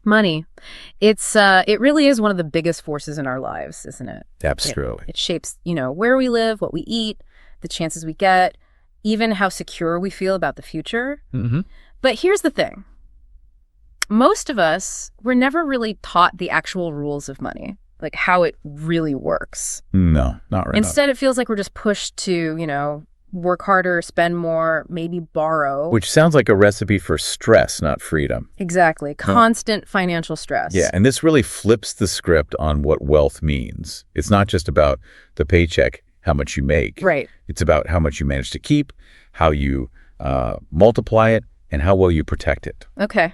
Money. It really is one of the biggest forces in our lives, isn't it? Absolutely. It shapes, where we live, what we eat, the chances we get, even how secure we feel about the future. Mm-hmm. But here's the thing. Most of us were never really taught the actual rules of money, like how it really works. No, not right. Instead, it feels like we're just pushed to, work harder, spend more, maybe borrow. Which sounds like a recipe for stress, not freedom. Exactly. Constant financial stress. Yeah, and this really flips the script on what wealth means. It's not just about the paycheck, how much you make. Right. It's about how much you manage to keep, how you multiply it, and how well you protect it. Okay.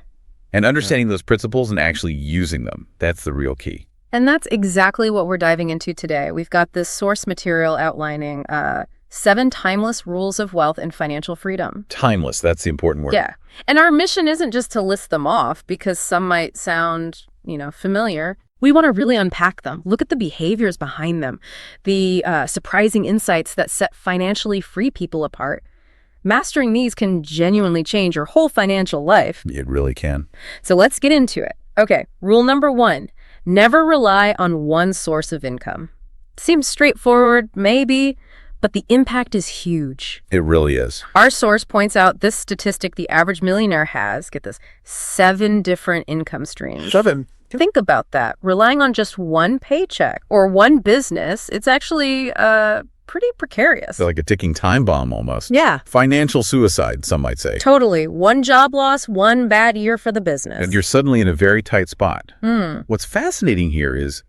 And understanding those principles and actually using them, that's the real key. And that's exactly what we're diving into today. We've got this source material outlining 7 timeless rules of wealth and financial freedom. Timeless, that's the important word. Yeah. And our mission isn't just to list them off because some might sound, familiar. We want to really unpack them, look at the behaviors behind them, the surprising insights that set financially free people apart. Mastering these can genuinely change your whole financial life. It really can. So let's get into it. Okay, rule number 1, never rely on one source of income. Seems straightforward, maybe, but the impact is huge. It really is. Our source points out this statistic the average millionaire has, get this, 7 different income streams. 7? Think about that. Relying on just one paycheck or one business, it's actually pretty precarious. It's like a ticking time bomb almost. Yeah. Financial suicide, some might say. Totally. One job loss, one bad year for the business. And you're suddenly in a very tight spot. What's fascinating here is,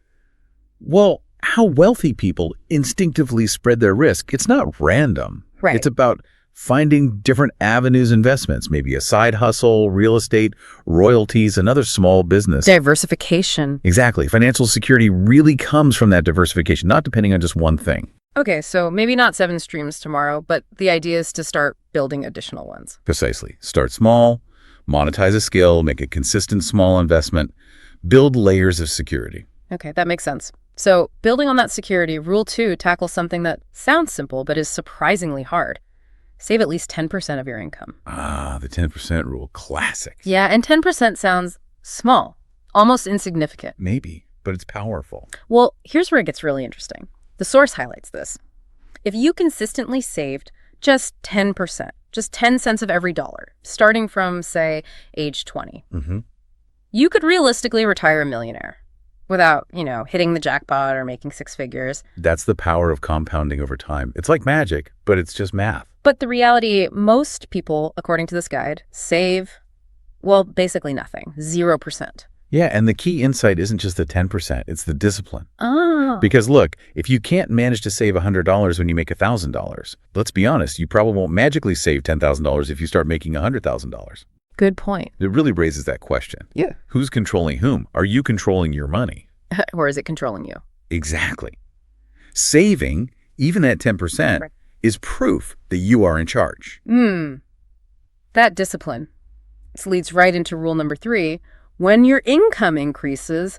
how wealthy people instinctively spread their risk. It's not random. Right. It's about finding different avenues, investments, maybe a side hustle, real estate, royalties, another small business. Diversification. Exactly. Financial security really comes from that diversification, not depending on just one thing. Okay, so maybe not 7 streams tomorrow, but the idea is to start building additional ones. Precisely. Start small, monetize a skill, make a consistent small investment, build layers of security. Okay, that makes sense. So building on that security, rule 2 tackles something that sounds simple but is surprisingly hard. Save at least 10% of your income. Ah, the 10% rule. Classic. Yeah, and 10% sounds small, almost insignificant. Maybe, but it's powerful. Well, here's where it gets really interesting. The source highlights this. If you consistently saved just 10%, just 10 cents of every dollar, starting from, say, age 20, you could realistically retire a millionaire without, hitting the jackpot or making 6 figures. That's the power of compounding over time. It's like magic, but it's just math. But the reality, most people, according to this guide, save, basically nothing, 0%. Yeah, and the key insight isn't just the 10%, it's the discipline. Oh. Because look, if you can't manage to save $100 when you make $1,000, let's be honest, you probably won't magically save $10,000 if you start making $100,000. Good point. It really raises that question. Yeah. Who's controlling whom? Are you controlling your money? Or is it controlling you? Exactly. Saving, even at 10%, is proof that you are in charge. That discipline. This leads right into rule number 3. When your income increases,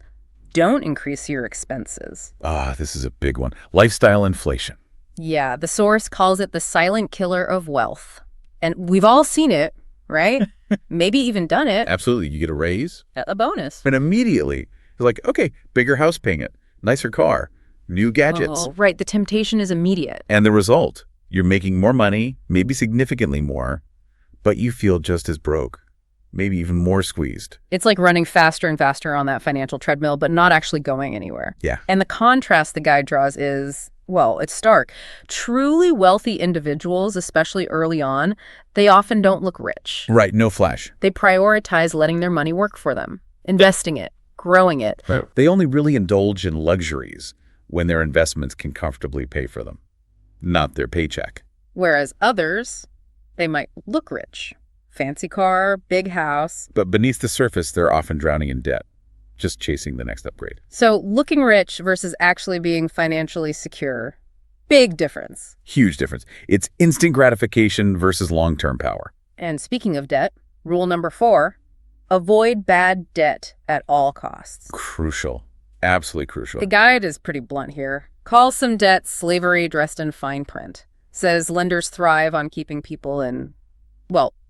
don't increase your expenses. This is a big one. Lifestyle inflation. Yeah, the source calls it the silent killer of wealth. And we've all seen it, right? Maybe even done it. Absolutely. You get a raise. A bonus. And immediately, you're like, okay, bigger house payment, nicer car, new gadgets. Oh, right. The temptation is immediate. And the result, you're making more money, maybe significantly more, but you feel just as broke. Maybe even more squeezed. It's like running faster and faster on that financial treadmill, but not actually going anywhere. Yeah. And the contrast the guide draws is, it's stark. Truly wealthy individuals, especially early on, they often don't look rich. Right, no flash. They prioritize letting their money work for them, investing it, growing it. Right. They only really indulge in luxuries when their investments can comfortably pay for them, not their paycheck. Whereas others, they might look rich. Fancy car, big house. But beneath the surface, they're often drowning in debt, just chasing the next upgrade. So looking rich versus actually being financially secure, big difference. Huge difference. It's instant gratification versus long-term power. And speaking of debt, rule number 4, avoid bad debt at all costs. Crucial. Absolutely crucial. The guide is pretty blunt here. Calls some debt slavery dressed in fine print. Says lenders thrive on keeping people in,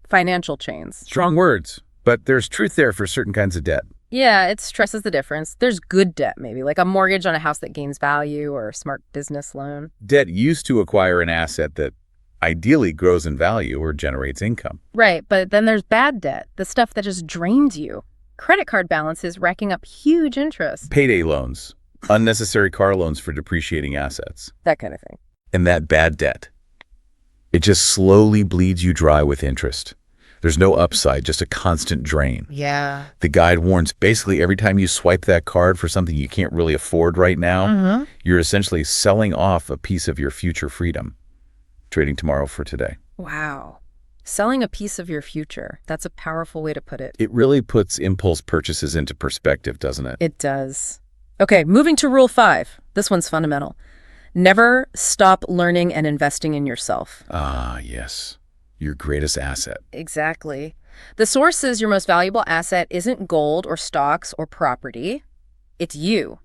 financial chains. Strong words, but there's truth there for certain kinds of debt. Yeah, it stresses the difference. There's good debt, maybe, like a mortgage on a house that gains value or a smart business loan. Debt used to acquire an asset that ideally grows in value or generates income. Right, but then there's bad debt, the stuff that just drains you. Credit card balances racking up huge interest. Payday loans, unnecessary car loans for depreciating assets. That kind of thing. And that bad debt, it just slowly bleeds you dry with interest. There's no upside, just a constant drain. Yeah. The guide warns basically every time you swipe that card for something you can't really afford right now, you're essentially selling off a piece of your future freedom, trading tomorrow for today. Wow. Selling a piece of your future. That's a powerful way to put it. It really puts impulse purchases into perspective, doesn't it? It does. Okay, moving to rule 5. This one's fundamental. Never stop learning and investing in yourself. Ah, yes. Your greatest asset. Exactly. The source says your most valuable asset isn't gold or stocks or property. It's you,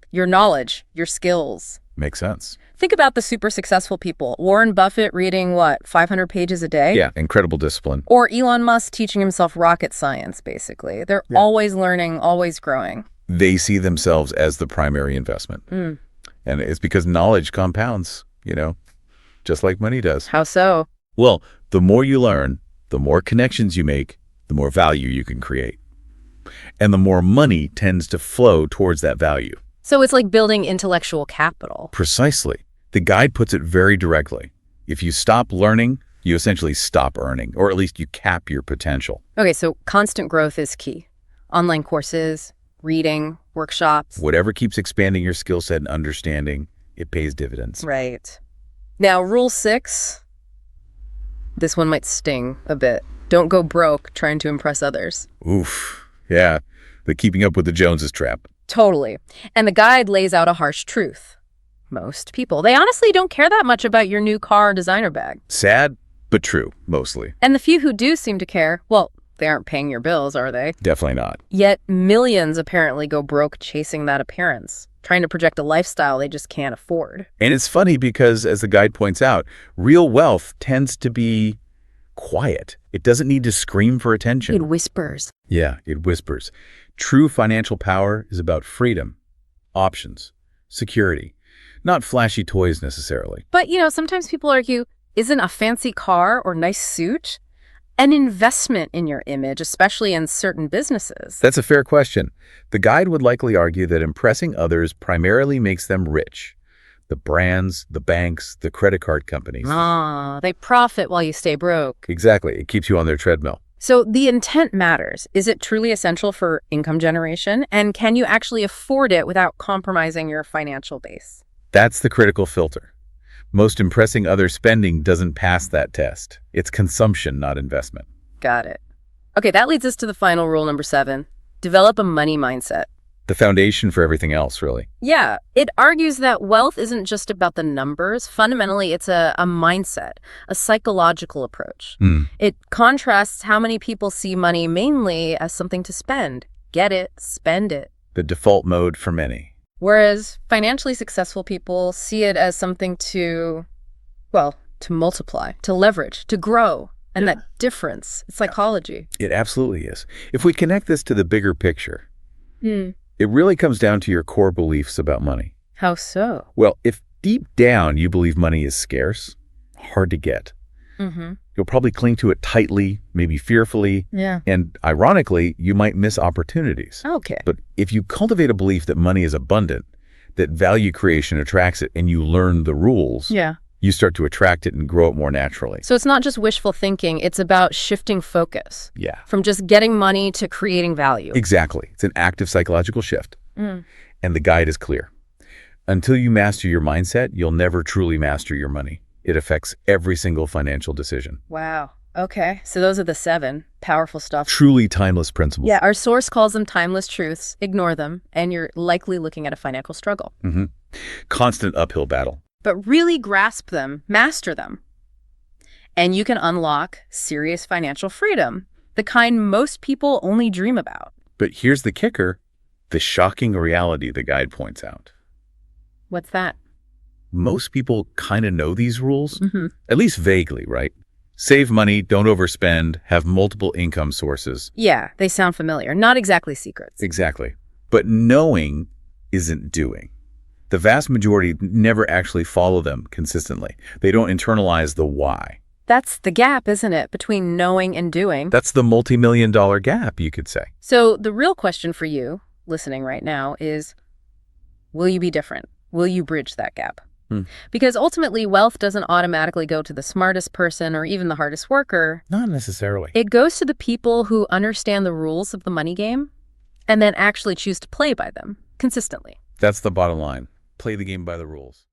your knowledge, your skills. Makes sense. Think about the super successful people. Warren Buffett reading, 500 pages a day? Yeah, incredible discipline. Or Elon Musk teaching himself rocket science, basically. They're always learning, always growing. They see themselves as the primary investment. And it's because knowledge compounds, just like money does. How so? Well, the more you learn, the more connections you make, the more value you can create. And the more money tends to flow towards that value. So it's like building intellectual capital. Precisely. The guide puts it very directly. If you stop learning, you essentially stop earning, or at least you cap your potential. Okay, so constant growth is key. Online courses, reading, workshops. Whatever keeps expanding your skill set and understanding, it pays dividends. Right. Now, rule 6, this one might sting a bit. Don't go broke trying to impress others. Oof. Yeah. The keeping up with the Joneses trap. Totally. And the guide lays out a harsh truth. Most people, they honestly don't care that much about your new car or designer bag. Sad, but true, mostly. And the few who do seem to care, well, they aren't paying your bills, are they? Definitely not. Yet millions apparently go broke chasing that appearance, trying to project a lifestyle they just can't afford. And it's funny because, as the guide points out, real wealth tends to be quiet. It doesn't need to scream for attention. It whispers. Yeah, it whispers. True financial power is about freedom, options, security, not flashy toys necessarily. But, sometimes people argue, isn't a fancy car or nice suit an investment in your image, especially in certain businesses? That's a fair question. The guide would likely argue that impressing others primarily makes them rich. The brands, the banks, the credit card companies. They profit while you stay broke. Exactly. It keeps you on their treadmill. So the intent matters. Is it truly essential for income generation? And can you actually afford it without compromising your financial base? That's the critical filter. Most impressing other spending doesn't pass that test. It's consumption, not investment. Got it. Okay, that leads us to the final rule, number 7. Develop a money mindset. The foundation for everything else, really. Yeah, it argues that wealth isn't just about the numbers. Fundamentally, it's a mindset, a psychological approach. It contrasts how many people see money mainly as something to spend. Get it, spend it. The default mode for many. Whereas financially successful people see it as something to multiply, to leverage, to grow. And that difference, it's psychology. It absolutely is. If we connect this to the bigger picture, it really comes down to your core beliefs about money. How so? Well, if deep down you believe money is scarce, hard to get, you'll probably cling to it tightly, maybe fearfully. Yeah. And ironically, you might miss opportunities. Okay. But if you cultivate a belief that money is abundant, that value creation attracts it, and you learn the rules, you start to attract it and grow it more naturally. So it's not just wishful thinking, it's about shifting focus. Yeah. From just getting money to creating value. Exactly. It's an active psychological shift. And the guide is clear. Until you master your mindset, you'll never truly master your money. It affects every single financial decision. Wow. Okay. So those are the 7. Powerful stuff. Truly timeless principles. Yeah, our source calls them timeless truths. Ignore them, and you're likely looking at a financial struggle. Constant uphill battle. But really grasp them, master them. And you can unlock serious financial freedom, the kind most people only dream about. But here's the kicker, the shocking reality the guide points out. What's that? Most people kind of know these rules, at least vaguely, right? Save money, don't overspend, have multiple income sources. Yeah, they sound familiar. Not exactly secrets. Exactly. But knowing isn't doing. The vast majority never actually follow them consistently. They don't internalize the why. That's the gap, isn't it, between knowing and doing? That's the multi-million-dollar gap, you could say. So the real question for you, listening right now, is, will you be different? Will you bridge that gap? Because ultimately, wealth doesn't automatically go to the smartest person or even the hardest worker. Not necessarily. It goes to the people who understand the rules of the money game and then actually choose to play by them consistently. That's the bottom line. Play the game by the rules.